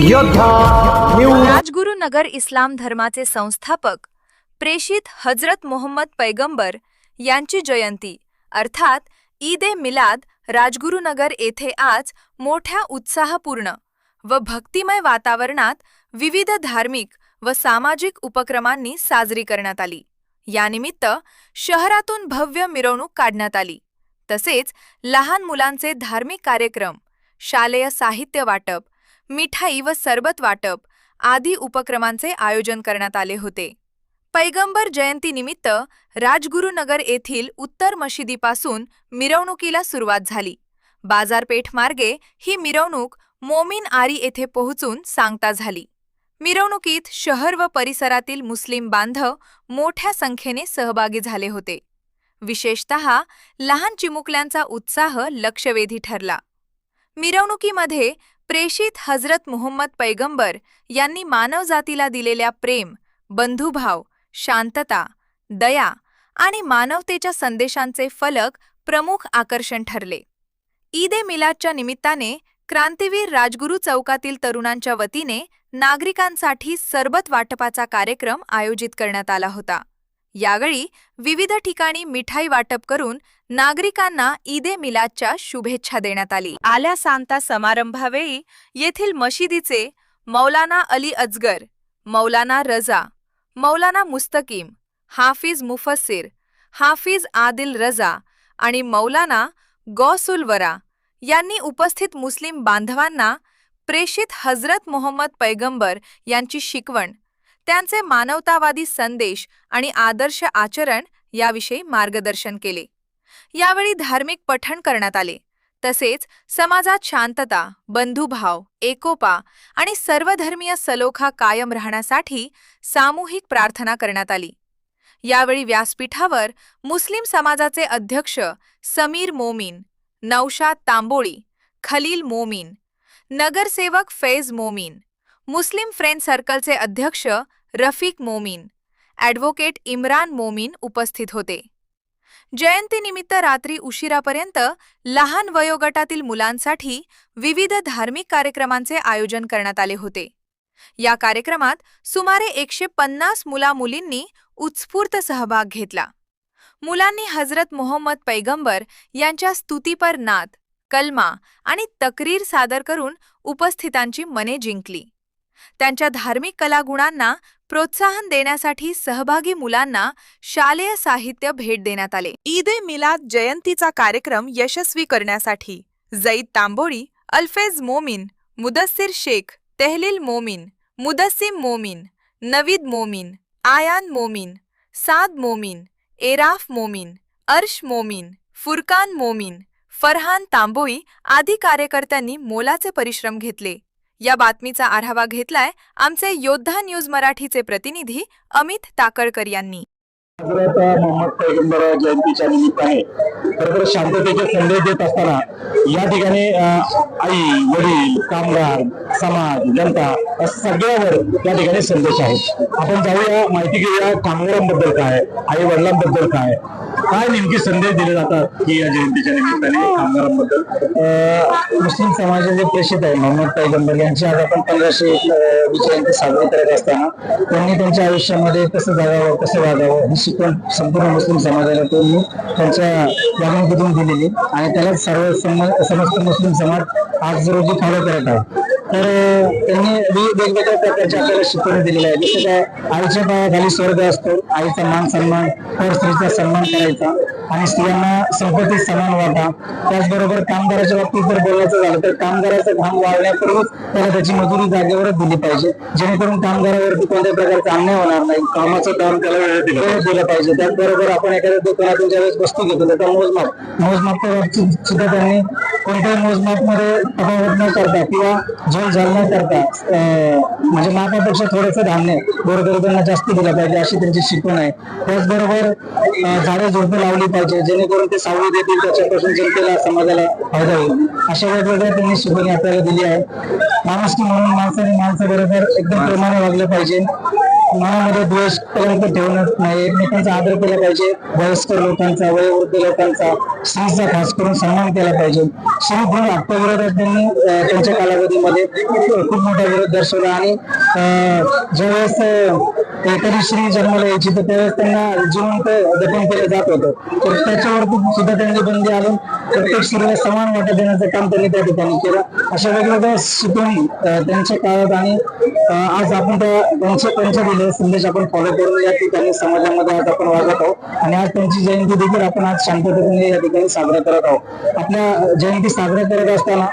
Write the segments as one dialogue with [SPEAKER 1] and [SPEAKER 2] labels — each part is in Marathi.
[SPEAKER 1] योद्धा न्यूज।
[SPEAKER 2] राजगुरु नगर इस्लाम धर्माचे संस्थापक प्रेषित हजरत मोहम्मद पैगंबर यांची जयंती अर्थात ईद ए मिलाद राजगुरुनगर येथे आज मोठ्या उत्साहपूर्ण व भक्तिमय वातावरणात विविध धार्मिक व सामाजिक उपक्रमांनी साजरी करण्यात आली। यानिमित्त शहरातून भव्य मिरवणूक काढण्यात आली। तसेच लहान मुलांचे धार्मिक कार्यक्रम, शालेय साहित्य वाटप, मिठाई व सरबत वाटप आदी उपक्रमांचे आयोजन करण्यात आले होते। पैगंबर जयंतीनिमित्त राजगुरुनगर येथील उत्तर मशिदीपासून मिरवणुकीला सुरुवात झाली। बाजारपेठ मार्गे ही मिरवणूक मोमीन आरी येथे पोहोचून सांगता झाली। मिरवणुकीत शहर व परिसरातील मुस्लिम बांधव मोठ्या संख्येने सहभागी झाले होते। विशेषतः लहान चिमुकल्यांचा उत्साह लक्षवेधी ठरला। मिरवणुकीमध्ये प्रेषित हजरत मोहम्मद पैगंबर यांनी मानवजातीला दिलेल्या प्रेम, बंधुभाव, शांतता, दया आणि मानवतेच्या संदेशांचे फलक प्रमुख आकर्षण ठरले। ईद ए मिलादच्या निमित्ताने क्रांतीवीर राजगुरू चौकातील तरुणांच्या वतीने नागरिकांसाठी सरबत वाटपाचा कार्यक्रम आयोजित करण्यात आला होता। यावेळी विविध ठिकाणी मिठाई वाटप करून नागरिकांना ईद ए मिलादच्या शुभेच्छा देण्यात आल्या। सांगता समारंभावेळी येथील मशिदीचे मौलाना अली अजगर, मौलाना रजा, मौलाना मुस्तकीम, हाफिज मुफस्सिर, हाफिज आदिल रजा आणि मौलाना गौसुल वरा यांनी उपस्थित मुस्लिम बांधवांना प्रेषित हजरत मोहम्मद पैगंबर यांची शिकवण, त्यांचे मानवतावादी संदेश आणि आदर्श आचरण याविषयी मार्गदर्शन केले। यावेळी धार्मिक पठण करण्यात आले। तसेच समाजात शांतता, बंधुभाव, एकोपा आणि सर्वधर्मीय सलोखा कायम राहण्यासाठी सामूहिक प्रार्थना करण्यात आली। यावेळी व्यासपीठावर मुस्लिम समाजाचे अध्यक्ष समीर मोमीन, नौशाद तांबोळी, खलील मोमीन, नगरसेवक फैज मोमीन, मुस्लिम फ्रेंड सर्कलचे अध्यक्ष रफीक मोमीन, ॲडव्होकेट इम्रान मोमीन उपस्थित होते। जयंतीनिमित्त रात्री उशिरापर्यंत लहान वयोगटातील मुलांसाठी विविध धार्मिक कार्यक्रमांचे आयोजन करण्यात आले होते। या कार्यक्रमात सुमारे 150 मुला-मुलींनी उत्स्फूर्त सहभाग घेतला। मुलांनी हजरत मोहम्मद पैगंबर यांच्या स्तुतीपर नात, कलमा आणि तक्रीर सादर करून उपस्थितांची मने जिंकली। त्यांच्या धार्मिक कलागुणांना प्रोत्साहन देण्यासाठी सहभागी मुलांना शालेय साहित्य भेट देण्यात आले। ईद ए मिलाद जयंतीचा कार्यक्रम यशस्वी करण्यासाठी जईद तांबोळी, अल्फेज मोमीन, मुदस्सिर शेख, तेहलील मोमीन, मुदस्सिम मोमीन, नवीद मोमीन, आयान मोमीन, साद मोमीन, एराफ मोमीन, अर्श मोमीन, फुरकान मोमीन, फरहान तांबोळी आदी कार्यकर्त्यांनी मोलाचे परिश्रम घेतले। या बातमीचा आढावा घेतलाय आमचे योद्धा न्यूज मराठीचे प्रतिनिधी अमित ताकळकर यांनी।
[SPEAKER 1] हजरत मोहम्मद पैगंबर जयंतीच्या निमित्ताने खरंतर शांततेचे संदेश देत असताना या ठिकाणी आई, वडील, कामगार, समाज, जनता या सगळ्यावर या ठिकाणी संदेश आहे। आपण जाऊया, माहिती घेऊया कामगारांबद्दल काय, आई वडिलांबद्दल काय नेमके संदेश दिले जातात की या जयंतीच्या निमित्ताने कामगारांबद्दल।
[SPEAKER 3] मुस्लिम समाजाचे प्रेषित आहे मोहम्मद पैगंबर यांची आज आपण 1500 जयंती साजरी करत असताना त्यांनी त्यांच्या आयुष्यामध्ये कसं जगावं, कसं वागावं ही शिकवण संपूर्ण मुस्लिम समाजाला त्यांनी त्यांच्या वागणुकीतून दिलेली आणि त्याला समस्त मुस्लिम समाज आज रोजी फॉलो करत आहे। तर त्यांनी वेगवेगळ्या प्रकारच्या आपल्याला शिकवणी दिलेल्या आहे। जसं काय आईच्या पायाखाली स्वर्ग असतो, आईचा मान सन्मान, पर स्त्रीचा सन्मान करायचा आणि स्त्रियांना संपत्तीत समान वाटा। त्याचबरोबर कामगाराच्या बाबतीत जर बोलायचं झालं तर कामगाराचा घाम वाळण्यापूर्वीच त्याला त्याची मजुरी जागेवरच दिली पाहिजे, जेणेकरून कामगारावरती कोणत्याही प्रकारचा अन्याय होणार नाही।
[SPEAKER 1] कामाचं दाम त्याला वेळेत
[SPEAKER 3] दिलं पाहिजे। त्याचबरोबर आपण एखाद्या दुकानातून ज्यावेळेस वस्तू घेतो त्याचा मोजमापच्या बाबतीत सुद्धा त्यांनी कोणत्याही मोजमापमध्ये तफावत न करता किंवा झोलझाल न करता म्हणजे मापापेक्षा थोडंसं धान्य गोरगरिबांना जास्त दिलं पाहिजे अशी त्यांची शिकवण आहे। त्याचबरोबर झाडे झुडपे लावली पाहिजे, जेणेकरून ते सावली देतील, त्याच्यापासून जनतेला समाजाला फायदा होईल। अशा वेगवेगळ्या त्यांनी शिकवणी आपल्याला दिली आहे। माणुसकी म्हणून माणसाने माणसाबरोबर एकदम प्रेमाने वागलं पाहिजे मनामध्ये द्वेष कलंक ठेवणं नाही, एकमेकांचा आदर केला पाहिजे. वयस्कर लोकांचा, वयोवृद्ध लोकांचा, स्त्रीचा खास करून सन्मान केला पाहिजे. श्री गुरु हट्टविरोधात त्यांनी त्यांच्या कालावधीमध्ये खूप मोठा विरोध दर्शवला आणि ज्यावेळेस एखादी स्त्री जन्माला यायची तर त्यावेळेस त्यांना जिवंत दफन केलं जात होतं. तर त्याच्यावरती सुद्धा त्यांनी बंदी आणून प्रत्येक स्त्रीला समान वाटा देण्याचं काम त्यांनी त्या ठिकाणी केलं. अशा वेगवेगळ्या शिकवणी त्यांच्या काळात आणि आज आपण त्यांच्या दिलेले संदेश आपण फॉलो करून या ठिकाणी समाजामध्ये आज आपण वागत आहोत आणि आज त्यांची जयंती देखील आपण आज शांततेने या ठिकाणी साजरा करत आहोत. आपल्या जयंती साजरा करत असताना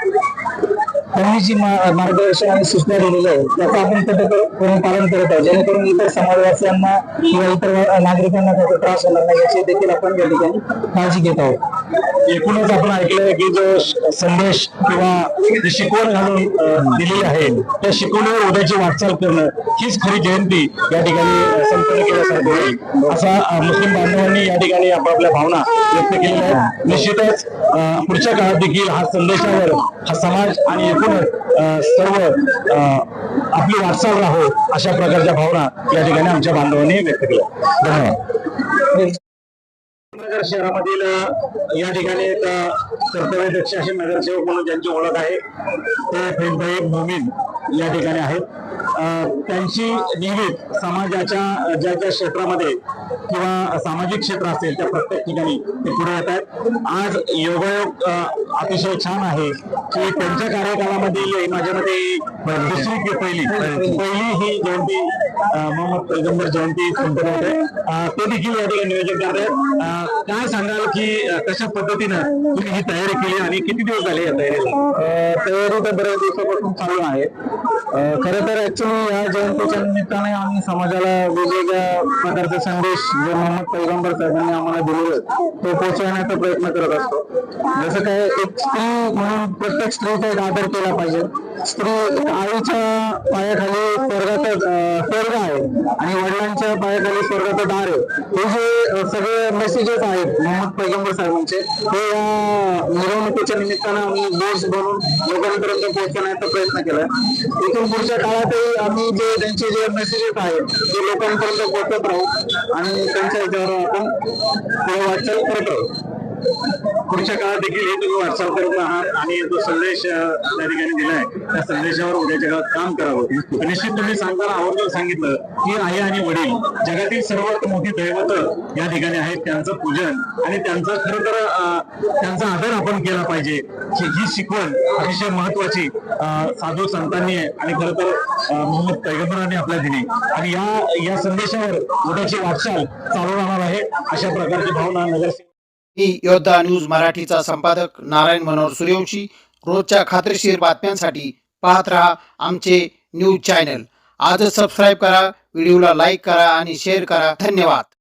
[SPEAKER 3] त्यांनी जी मार्गदर्शन आणि सूचना दिलेली आहे त्याचं आपण कठोरपणे पालन करत आहोत, जेणेकरून इतर समाजवासियांना किंवा इतर नागरिकांना त्याचा त्रास होणार नाही याची देखील आपण या ठिकाणी काळजी घेत आहोत.
[SPEAKER 1] एकूणच आपण ऐकलंय की जो संदेश किंवा जी शिकवण घालून दिलेली आहे त्या शिकवणीवर उद्याची वाटचाल करणं हीच खरी जयंती या ठिकाणी संपन्न केल्यासारखं होईल असा मुस्लिम बांधवांनी या ठिकाणी आपापल्या भावना व्यक्त केलेल्या आहेत. निश्चितच पुढच्या काळात देखील हा संदेशावर हा समाज आणि एकूणच सर्व आपली वाटचाल राहो अशा प्रकारच्या भावना या ठिकाणी आमच्या बांधवांनी व्यक्त केल्या. धन्यवाद. नगर शहरामधील या ठिकाणी एक कर्तव्यदक्ष असे नगरसेवक म्हणून ज्यांची ओळख आहे ते फैजभाई मोमीन या ठिकाणी आहेत. त्यांची नियमित समाजाच्या ज्या ज्या क्षेत्रामध्ये किंवा सामाजिक क्षेत्र असेल त्या प्रत्येक ठिकाणी ते पुढे येत आहेत. आज योगायोग अतिशय छान आहे की त्यांच्या कार्यकालामध्ये माझ्या मते दुसरी की पहिली ही जयंती मोहम्मद पैगंबर जयंती संपन्न होते. ते देखील या ठिकाणी नियोजन करतात. काय सांगाल की कशा पद्धतीनं तुम्ही ही तयारी केली आणि किती दिवस झाले या तयारीला?
[SPEAKER 3] तयारी तर बऱ्याच दिवसापासून चालू आहे. खरं तर ऍक्च्युली या जयंतीच्या निमित्ताने आम्ही समाजाला वेगवेगळ्या प्रकारचे संदेश जे मोहम्मद पैगंबर साहेबांनी आम्हाला दिलेले तो पोहोचवण्याचा प्रयत्न करत असतो. जसं काय एक स्त्री म्हणून प्रत्येक स्त्रीचा एक आदर केला पाहिजे. स्त्री आईच्या पायाखाली स्वर्ग आहे आणि वडिलांच्या पायाखाली स्वर्गाचं दार आहे. हे जे सगळे मेसेजेस आहेत मोहम्मद पैगंबर साहेबांचे ते या मिरवणुकीच्या निमित्तानं आम्ही बोर्ड्स बनवून लोकांपर्यंत पोहोचवण्याचा प्रयत्न केलाय. इथून पुढच्या काळातही आम्ही जे त्यांचे जे मेसेजेस आहेत ते लोकांपर्यंत पोहोचत राहू आणि त्यांच्या ह्याच्यावर आपण पुढे वाटचाल करत राहू.
[SPEAKER 1] पुढच्या काळात देखील हे तुम्ही वाटचाल करत आहात आणि जो संदेश त्या ठिकाणी दिलाय त्या संदेशावर उद्याच्या काळात काम करावं. निश्चित तुम्ही सांगताना आवर्जून सांगितलं की आई आणि वडील जगातील सर्वात मोठी दैवत या ठिकाणी आहेत, त्यांचं पूजन आणि त्यांचं खरं तर त्यांचा आदर आपण केला पाहिजे. ही शिकवण अतिशय महत्वाची साधू संतांनी आणि खरं तर मोहम्मद पैगंबरांनी आपल्या दिली आणि या संदेशावर उद्याची वाटचाल चालू राहणार आहे अशा प्रकारची भावना नगरसेवक
[SPEAKER 4] मी योद्धा न्यूज मराठीचा संपादक नारायण मनोहर सूर्यवंशी. रोजच्या खात्रीशीर बातम्यांसाठी पाहत रहा आमचे न्यूज चॅनल. आजच सबस्क्राईब करा, व्हिडिओला लाईक करा आणि शेअर करा. धन्यवाद.